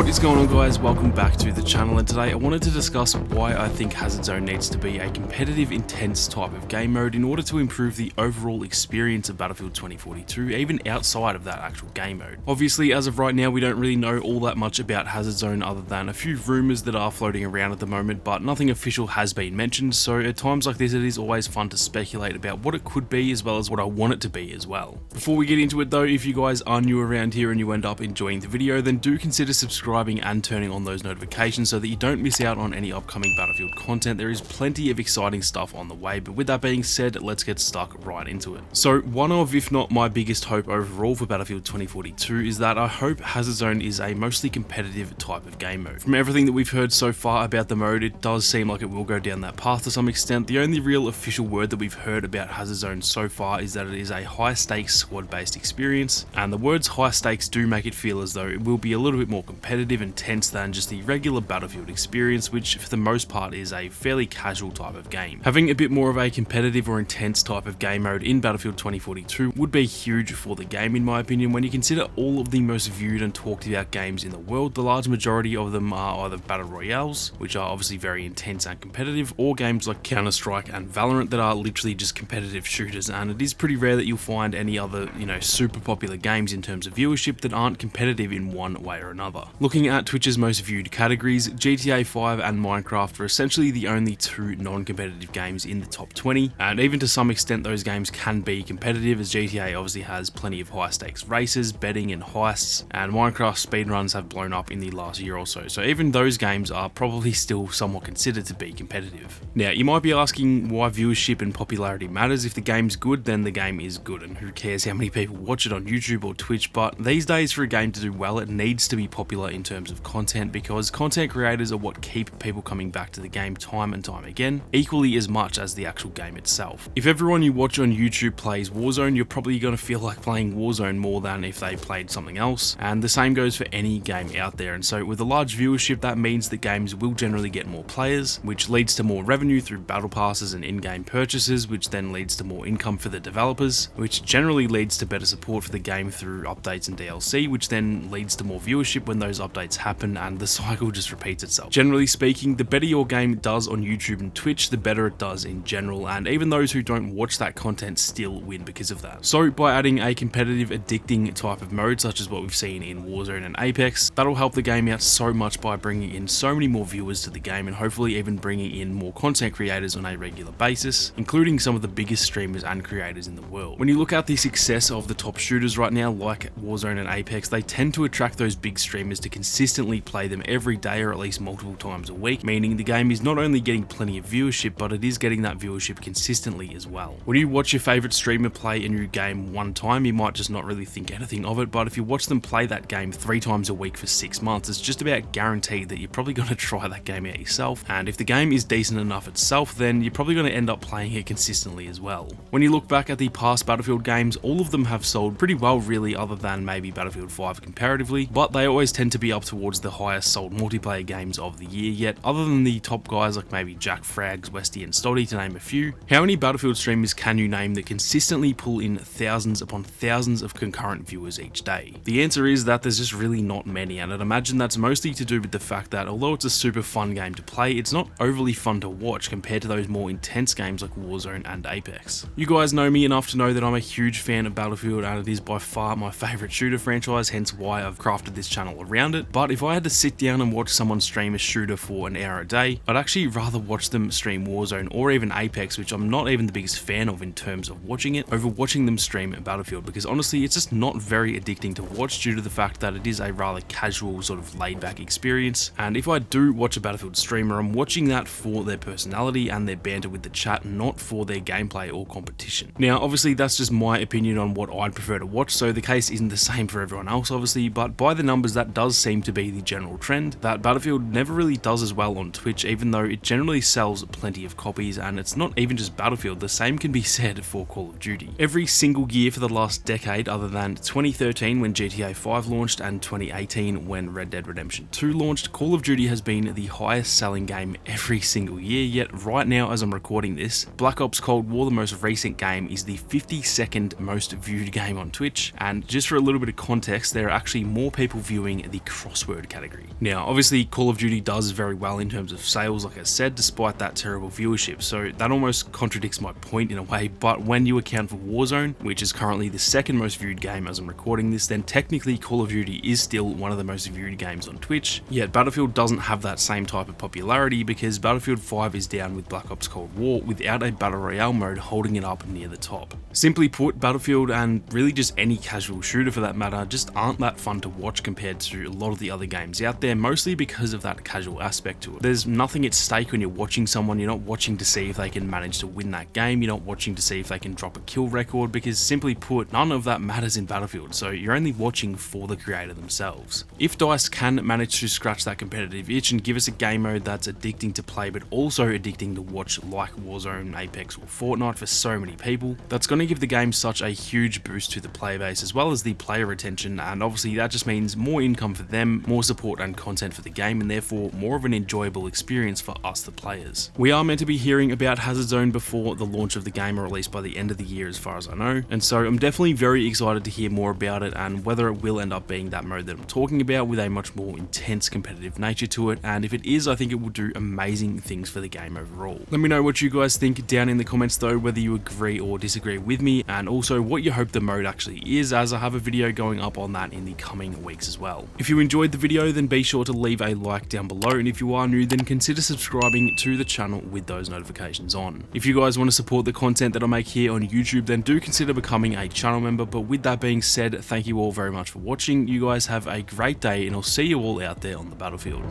What is going on, guys? Welcome back to the channel, and today I wanted to discuss why I think Hazard Zone needs to be a competitive, intense type of game mode in order to improve the overall experience of Battlefield 2042, even outside of that actual game mode. Obviously, as of right now, we don't really know all that much about Hazard Zone other than a few rumours that are floating around at the moment, but nothing official has been mentioned, so at times like this it is always fun to speculate about what it could be as well as what I want it to be as well. Before we get into it though, if you guys are new around here and you end up enjoying the video, then do consider subscribing and turning on those notifications so that you don't miss out on any upcoming Battlefield content. There is plenty of exciting stuff on the way, but with that being said, let's get stuck right into it. So one of, if not my biggest hope overall for Battlefield 2042 is that I hope Hazard Zone is a mostly competitive type of game mode. From everything that we've heard so far about the mode, it does seem like it will go down that path to some extent. The only real official word that we've heard about Hazard Zone so far is that it is a high stakes squad based experience, and the words high stakes do make it feel as though it will be a little bit more competitive and tense than just the regular Battlefield experience, which for the most part is a fairly casual type of game. Having a bit more of a competitive or intense type of game mode in Battlefield 2042 would be huge for the game in my opinion. When you consider all of the most viewed and talked about games in the world, the large majority of them are either battle royales, which are obviously very intense and competitive, or games like Counter-Strike and Valorant that are literally just competitive shooters, and it is pretty rare that you'll find any other, super popular games in terms of viewership that aren't competitive in one way or another. Looking at Twitch's most viewed categories, GTA 5 and Minecraft are essentially the only two non-competitive games in the top 20, and even to some extent those games can be competitive, as GTA obviously has plenty of high stakes races, betting and heists, and Minecraft speedruns have blown up in the last year or so, so even those games are probably still somewhat considered to be competitive. Now you might be asking why viewership and popularity matters. If the game's good, then the game is good, and who cares how many people watch it on YouTube or Twitch, but these days for a game to do well it needs to be popular in terms of content, because content creators are what keep people coming back to the game time and time again, equally as much as the actual game itself. If everyone you watch on YouTube plays Warzone, you're probably going to feel like playing Warzone more than if they played something else, and the same goes for any game out there. And so with a large viewership, that means that games will generally get more players, which leads to more revenue through battle passes and in-game purchases, which then leads to more income for the developers, which generally leads to better support for the game through updates and DLC, which then leads to more viewership when those updates happen, and the cycle just repeats itself. Generally speaking, the better your game does on YouTube and Twitch, the better it does in general, and even those who don't watch that content still win because of that. So by adding a competitive, addicting type of mode such as what we've seen in Warzone and Apex, that'll help the game out so much by bringing in so many more viewers to the game, and hopefully even bringing in more content creators on a regular basis, including some of the biggest streamers and creators in the world. When you look at the success of the top shooters right now like Warzone and Apex, they tend to attract those big streamers to consistently play them every day or at least multiple times a week, meaning the game is not only getting plenty of viewership, but it is getting that viewership consistently as well. When you watch your favorite streamer play a new game one time, you might just not really think anything of it, but if you watch them play that game 3 times a week for 6 months, it's just about guaranteed that you're probably going to try that game out yourself, and if the game is decent enough itself, then you're probably going to end up playing it consistently as well. When you look back at the past Battlefield games, all of them have sold pretty well really, other than maybe Battlefield 5 comparatively, but they always tend to be up towards the highest sold multiplayer games of the year. Yet other than the top guys like maybe Jack Frags, Westy and Stoddy to name a few, how many Battlefield streamers can you name that consistently pull in thousands upon thousands of concurrent viewers each day? The answer is that there's just really not many, and I'd imagine that's mostly to do with the fact that although it's a super fun game to play, it's not overly fun to watch compared to those more intense games like Warzone and Apex. You guys know me enough to know that I'm a huge fan of Battlefield, and it is by far my favorite shooter franchise, hence why I've crafted this channel around it. But if I had to sit down and watch someone stream a shooter for an hour a day, I'd actually rather watch them stream Warzone or even Apex, which I'm not even the biggest fan of in terms of watching it, over watching them stream Battlefield, because honestly it's just not very addicting to watch due to the fact that it is a rather casual sort of laid back experience. And if I do watch a Battlefield streamer, I'm watching that for their personality and their banter with the chat, not for their gameplay or competition. Now obviously that's just my opinion on what I'd prefer to watch, so the case isn't the same for everyone else obviously, but by the numbers that does seem to be the general trend, that Battlefield never really does as well on Twitch, even though it generally sells plenty of copies. And it's not even just Battlefield, the same can be said for Call of Duty. Every single year for the last decade, other than 2013 when GTA 5 launched and 2018 when Red Dead Redemption 2 launched, Call of Duty has been the highest selling game every single year. Yet right now as I'm recording this, Black Ops Cold War, the most recent game, is the 52nd most viewed game on Twitch. And just for a little bit of context, there are actually more people viewing the crossword category. Now, obviously, Call of Duty does very well in terms of sales, like I said, despite that terrible viewership, so that almost contradicts my point in a way, but when you account for Warzone, which is currently the second most viewed game as I'm recording this, then technically Call of Duty is still one of the most viewed games on Twitch, yet Battlefield doesn't have that same type of popularity because Battlefield 5 is down with Black Ops Cold War without a Battle Royale mode holding it up near the top. Simply put, Battlefield, and really just any casual shooter for that matter, just aren't that fun to watch compared to a lot of the other games out there, mostly because of that casual aspect to it. There's nothing at stake when you're watching someone. You're not watching to see if they can manage to win that game, you're not watching to see if they can drop a kill record, because simply put, none of that matters in Battlefield, so you're only watching for the creator themselves. If DICE can manage to scratch that competitive itch and give us a game mode that's addicting to play but also addicting to watch, like Warzone, Apex or Fortnite for so many people, that's going to give the game such a huge boost to the player base as well as the player retention, and obviously that just means more income for them, more support and content for the game, and therefore more of an enjoyable experience for us the players. We are meant to be hearing about Hazard Zone before the launch of the game, or at least by the end of the year as far as I know, and so I'm definitely very excited to hear more about it and whether it will end up being that mode that I'm talking about with a much more intense competitive nature to it, and if it is, I think it will do amazing things for the game overall. Let me know what you guys think down in the comments though, whether you agree or disagree with me, and also what you hope the mode actually is, as I have a video going up on that in the coming weeks as well. If you enjoyed the video, then be sure to leave a like down below, and if you are new, then consider subscribing to the channel with those notifications on. If you guys want to support the content that I make here on YouTube, then do consider becoming a channel member. But with that being said, thank you all very much for watching. You guys have a great day, and I'll see you all out there on the battlefield.